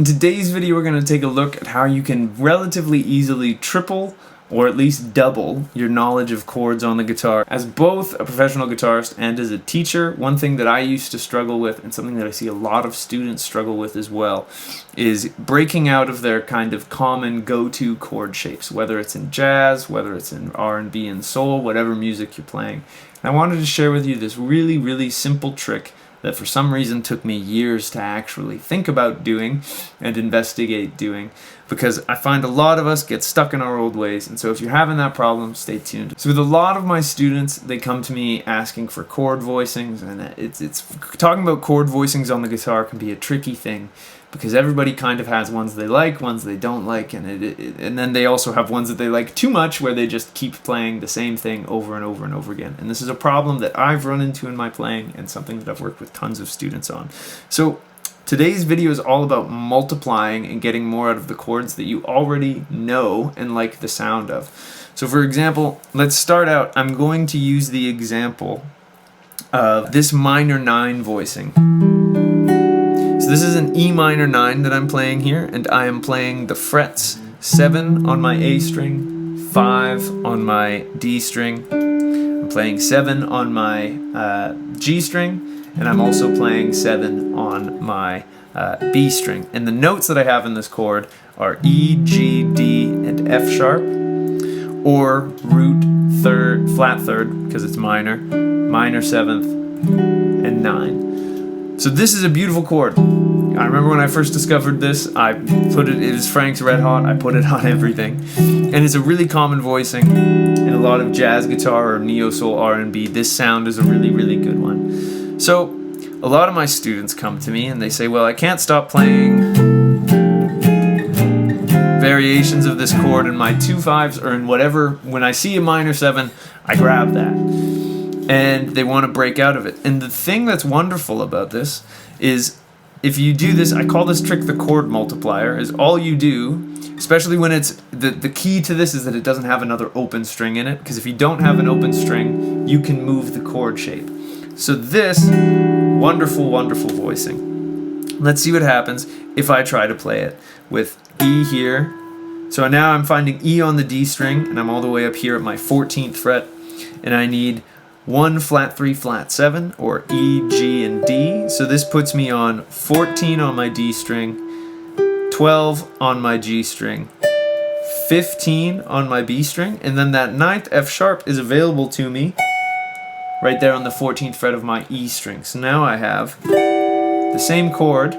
In today's video, we're going to take a look at how you can relatively easily triple or at least double your knowledge of chords on the guitar. As both a professional guitarist and as a teacher, one thing that I used to struggle with, and something that I see a lot of students struggle with as well, is breaking out of their kind of common go-to chord shapes, whether it's in jazz, whether it's in R&B and soul, whatever music you're playing. And I wanted to share with you this really, really simple trick that for some reason took me years to actually think about doing and investigate doing, because I find a lot of us get stuck in our old ways. And so if you're having that problem, stay tuned. So with a lot of my students, they come to me asking for chord voicings, and it's talking about chord voicings on the guitar can be a tricky thing, because everybody kind of has ones they like, ones they don't like, and then they also have ones that they like too much, where they just keep playing the same thing over and over and over again. And this is a problem that I've run into in my playing, and something that I've worked with tons of students on. So today's video is all about multiplying and getting more out of the chords that you already know and like the sound of. So for example, let's start out. I'm going to use the example of this minor 9 voicing. So this is an E minor 9 that I'm playing here, and I am playing the frets 7 on my A string, 5 on my D string, I'm playing 7 on my G string, and I'm also playing 7 on my B string. And the notes that I have in this chord are E, G, D, and F sharp, or root third, flat third, because it's minor, minor 7th, and 9. So this is a beautiful chord. I remember when I first discovered this, it was Frank's Red Hot, I put it on everything. And it's a really common voicing in a lot of jazz guitar or neo-soul R&B. This sound is a really, really good one. So a lot of my students come to me and they say, well, I can't stop playing variations of this chord in my 2/5s or in whatever. When I see a minor 7, I grab that. And they want to break out of it. And the thing that's wonderful about this is, if you do this, I call this trick the chord multiplier, is all you do, especially when it's, the key to this is that it doesn't have another open string in it, because if you don't have an open string, you can move the chord shape. So this, wonderful, wonderful voicing. Let's see what happens if I try to play it with E here. So now I'm finding E on the D string, and I'm all the way up here at my 14th fret, and I need 1 flat 3 flat 7, or E, G, and D. So this puts me on 14 on my D string, 12 on my G string, 15 on my B string, and then that 9th F sharp is available to me right there on the 14th fret of my E string. So now I have the same chord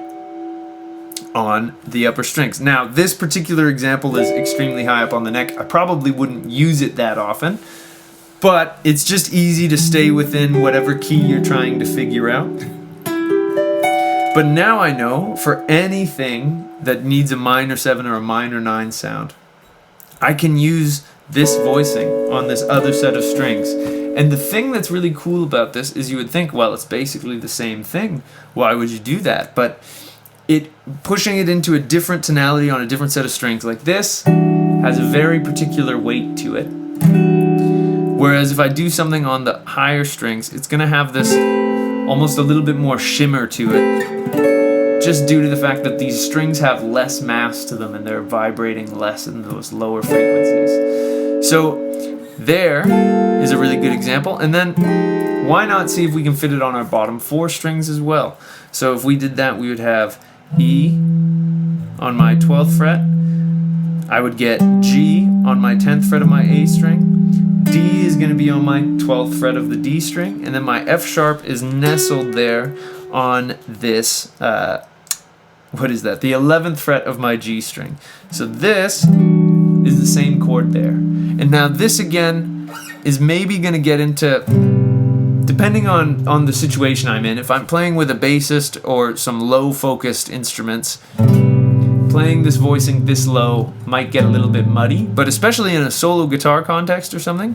on the upper strings. Now this particular example is extremely high up on the neck. I probably wouldn't use it that often, but it's just easy to stay within whatever key you're trying to figure out. But now I know for anything that needs a minor 7 or a minor 9 sound, I can use this voicing on this other set of strings. And the thing that's really cool about this is, you would think, well, it's basically the same thing. Why would you do that? But pushing it into a different tonality on a different set of strings like this has a very particular weight to it. Whereas if I do something on the higher strings, it's going to have this almost a little bit more shimmer to it, just due to the fact that these strings have less mass to them and they're vibrating less in those lower frequencies. So there is a really good example. And then why not see if we can fit it on our bottom 4 strings as well? So if we did that, we would have E on my 12th fret. I would get G on my 10th fret of my A string. D is going to be on my 12th fret of the D string, and then my F sharp is nestled there on this, what is that? The 11th fret of my G string. So this is the same chord there. And now this again is maybe going to get into, depending on the situation I'm in, if I'm playing with a bassist or some low focused instruments, playing this voicing this low might get a little bit muddy, but especially in a solo guitar context or something,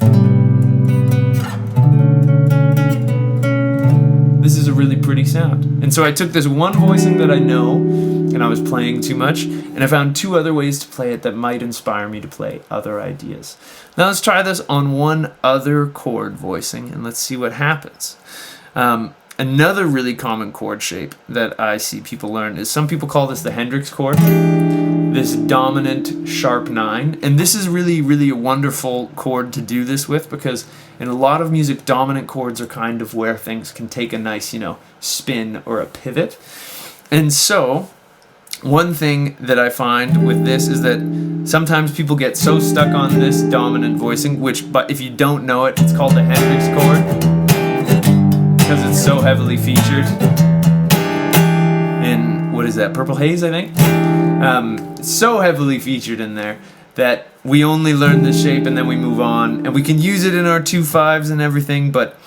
this is a really pretty sound. And so I took this one voicing that I know, and I was playing too much, and I found 2 other ways to play it that might inspire me to play other ideas. Now let's try this on one other chord voicing, and let's see what happens. Another really common chord shape that I see people learn is, some people call this the Hendrix chord, this dominant sharp 9. And this is really, really a wonderful chord to do this with, because in a lot of music, dominant chords are kind of where things can take a nice, spin or a pivot. And so, one thing that I find with this is that sometimes people get so stuck on this dominant voicing, but if you don't know it, it's called the Hendrix chord, because it's so heavily featured in, what is that, Purple Haze, I think? So heavily featured in there that we only learn this shape and then we move on, and we can use it in our 2/5s and everything, but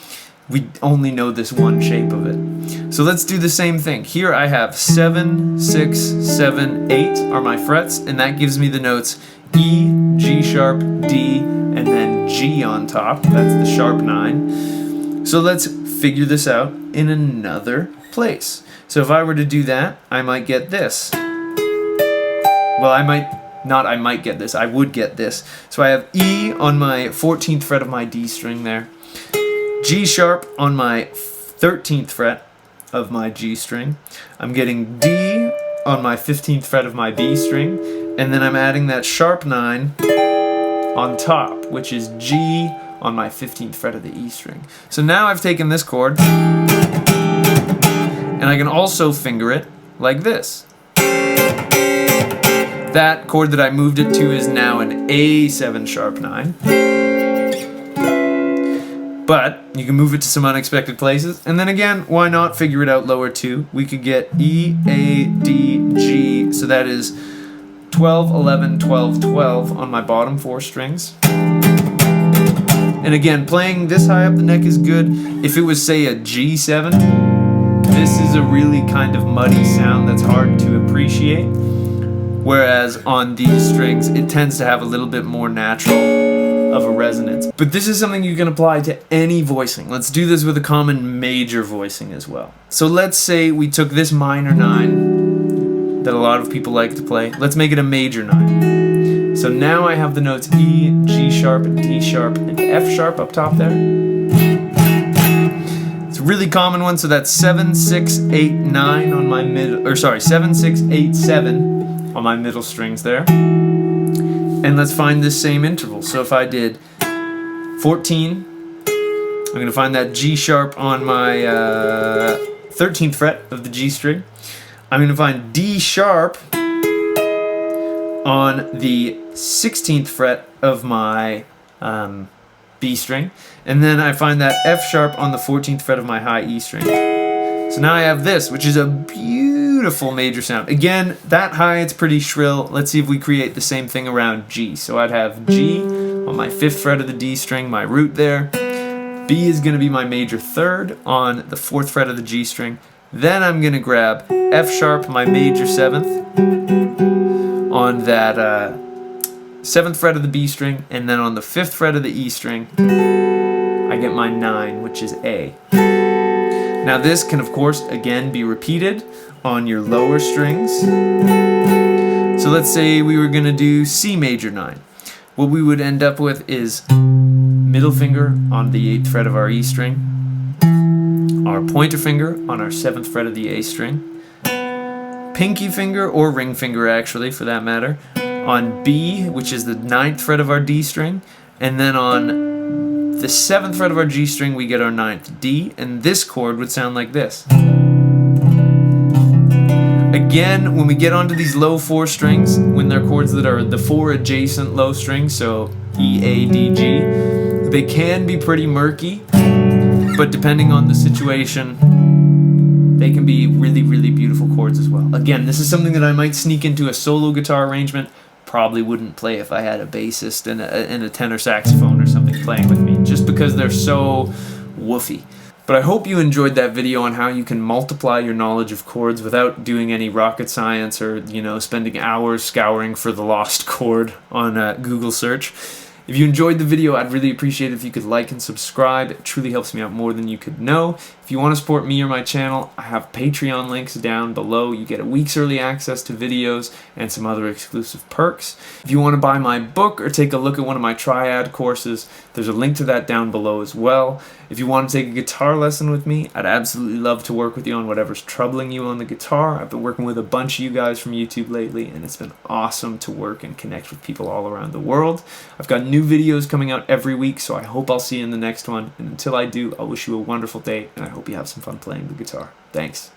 we only know this one shape of it. So let's do the same thing. Here I have 7, 6, 7, 8 are my frets, and that gives me the notes E, G sharp, D, and then G on top. That's the sharp 9. So let's figure this out in another place. So if I were to do that, I might get this. Well, I would get this. So I have E on my 14th fret of my D string there, G sharp on my 13th fret of my G string. I'm getting D on my 15th fret of my B string, and then I'm adding that sharp 9 on top, which is G on my 15th fret of the E string. So now I've taken this chord, and I can also finger it like this. That chord that I moved it to is now an A7 sharp 9. But you can move it to some unexpected places. And then again, why not figure it out lower too? We could get E, A, D, G. So that is 12, 11, 12, 12 on my bottom 4 strings. And again, playing this high up the neck is good. If it was, say, a G7, this is a really kind of muddy sound that's hard to appreciate. Whereas on these strings, it tends to have a little bit more natural of a resonance. But this is something you can apply to any voicing. Let's do this with a common major voicing as well. So let's say we took this minor 9 that a lot of people like to play. Let's make it a major 9. So now I have the notes E, G sharp, D sharp, and F sharp up top there. It's a really common one, so that's 7, 6, 8, 9 on my 7, 6, 8, 7 on my middle strings there. And let's find this same interval. So if I did 14, I'm going to find that G sharp on my 13th fret of the G string. I'm going to find D sharp on the 16th fret of my B string. And then I find that F sharp on the 14th fret of my high E string. So now I have this, which is a beautiful major sound. Again, that high, it's pretty shrill. Let's see if we create the same thing around G. So I'd have G on my 5th fret of the D string, my root there. B is going to be my major 3rd on the 4th fret of the G string. Then I'm going to grab F sharp, my major 7th, on that 7th fret of the B string, and then on the 5th fret of the E string, I get my 9, which is A. Now this can, of course, again be repeated on your lower strings. So let's say we were going to do C major 9. What we would end up with is middle finger on the 8th fret of our E string, our pointer finger on our 7th fret of the A string, pinky finger, or ring finger actually for that matter, on B, which is the 9th fret of our D string, and then on the 7th fret of our G string we get our 9th D, and this chord would sound like this. Again, when we get onto these low 4 strings, when they're chords that are the 4 adjacent low strings, so E, A, D, G, they can be pretty murky, but depending on the situation, they can be really, really beautiful chords as well. Again, this is something that I might sneak into a solo guitar arrangement. Probably wouldn't play if I had a bassist and a tenor saxophone or something playing with me, just because they're so woofy. But I hope you enjoyed that video on how you can multiply your knowledge of chords without doing any rocket science or, spending hours scouring for the lost chord on Google search. If you enjoyed the video, I'd really appreciate it if you could like and subscribe. It truly helps me out more than you could know. If you want to support me or my channel, I have Patreon links down below. You get a week's early access to videos and some other exclusive perks. If you want to buy my book or take a look at one of my triad courses, there's a link to that down below as well. If you want to take a guitar lesson with me, I'd absolutely love to work with you on whatever's troubling you on the guitar. I've been working with a bunch of you guys from YouTube lately, and it's been awesome to work and connect with people all around the world. I've got new videos coming out every week, so I hope I'll see you in the next one. And until I do, I'll wish you a wonderful day, and I hope you have some fun playing the guitar. Thanks.